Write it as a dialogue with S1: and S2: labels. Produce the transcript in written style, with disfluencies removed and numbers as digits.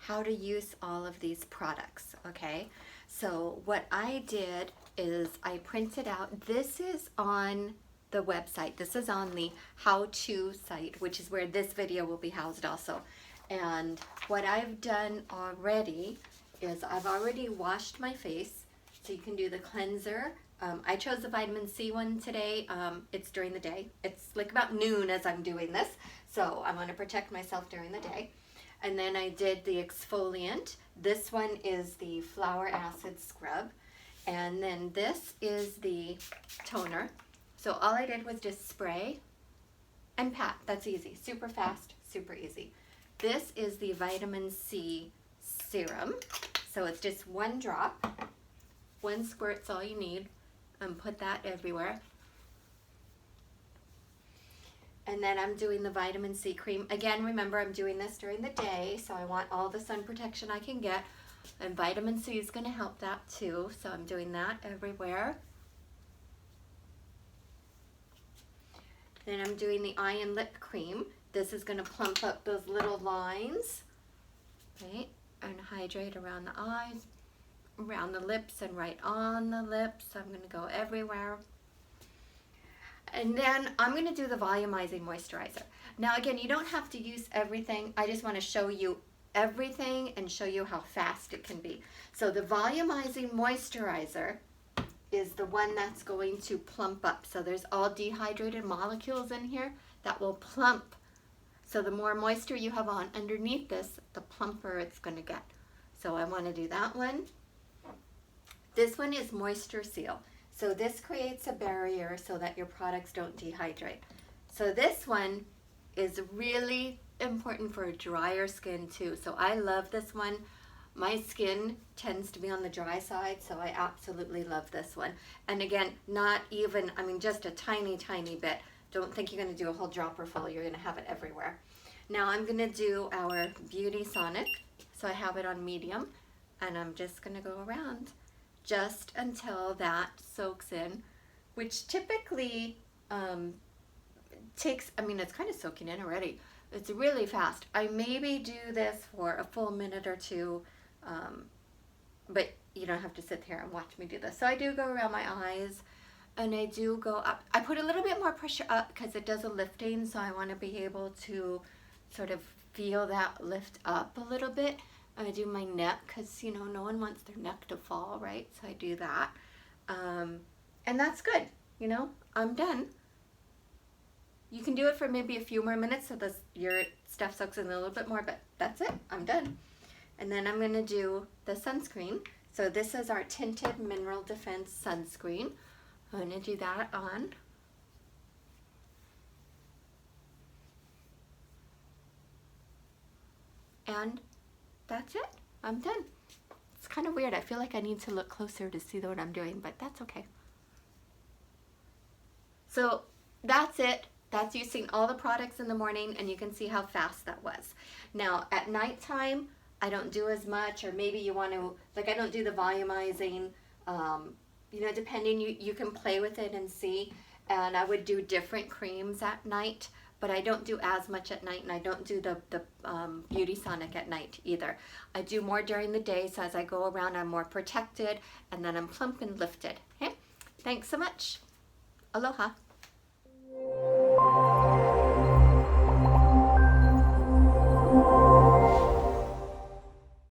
S1: how to use all of these products, okay? So what I did is I printed out, this is on the website, this is on the how-to site, which is where this video will be housed also. And what I've done already is I've already washed my face, so you can do the cleanser. I chose the vitamin C one today. It's during the day. It's like about noon as I'm doing this, so I want to protect myself during the day. And then I did the exfoliant. This one is the flower acid scrub. And then this is the toner. So all I did was just spray and pat. That's easy. Super fast, super easy. This is the vitamin C serum. So it's just one drop. One squirt's all you need. And put that everywhere. And then I'm doing the vitamin C cream. Again, remember I'm doing this during the day, so I want all the sun protection I can get. And vitamin C is going to help that too, so I'm doing that everywhere. Then I'm doing the eye and lip cream. This is going to plump up those little lines, right? And hydrate around the eyes, around the lips, and right on the lips. I'm going to go everywhere. And then I'm going to do the Volumizing Moisturizer. Now again, you don't have to use everything. I just want to show you everything and show you how fast it can be. So the Volumizing Moisturizer is the one that's going to plump up. So there's all dehydrated molecules in here that will plump. So the more moisture you have on underneath this, the plumper it's going to get. So I want to do that one. This one is Moisture Seal. So this creates a barrier so that your products don't dehydrate. So this one is really important for drier skin too. So I love this one. My skin tends to be on the dry side, so I absolutely love this one. And again, not even, I mean, just a tiny, tiny bit. Don't think you're going to do a whole dropper full. You're going to have it everywhere. Now I'm going to do our Beauty Sonic. So I have it on medium, and I'm just going to go around just until that soaks in, which typically takes, I mean, it's kind of soaking in already. It's really fast. I maybe do this for a full minute or two, but you don't have to sit here and watch me do this. So I do go around my eyes, and I do go up. I put a little bit more pressure up because it does a lifting, so I want to be able to sort of feel that lift up a little bit. I do my neck because, you know, no one wants their neck to fall, right? So I do that. And that's good, you know, I'm done. You can do it for maybe a few more minutes so your stuff soaks in a little bit more, but that's it, I'm done. And then I'm gonna do the sunscreen. So this is our Tinted Mineral Defense Sunscreen. I'm gonna do that on. And that's it, I'm done. It's kind of weird, I feel like I need to look closer to see what I'm doing, but that's okay. So that's it. That's using all the products in the morning, and you can see how fast that was. Now at nighttime, I don't do as much, or maybe you want to, like I don't do the volumizing, you know, depending, you can play with it and see. And I would do different creams at night, but I don't do as much at night, and I don't do the Beauty Sonic at night either. I do more during the day, so as I go around, I'm more protected, and then I'm plump and lifted. Okay, thanks so much. Aloha.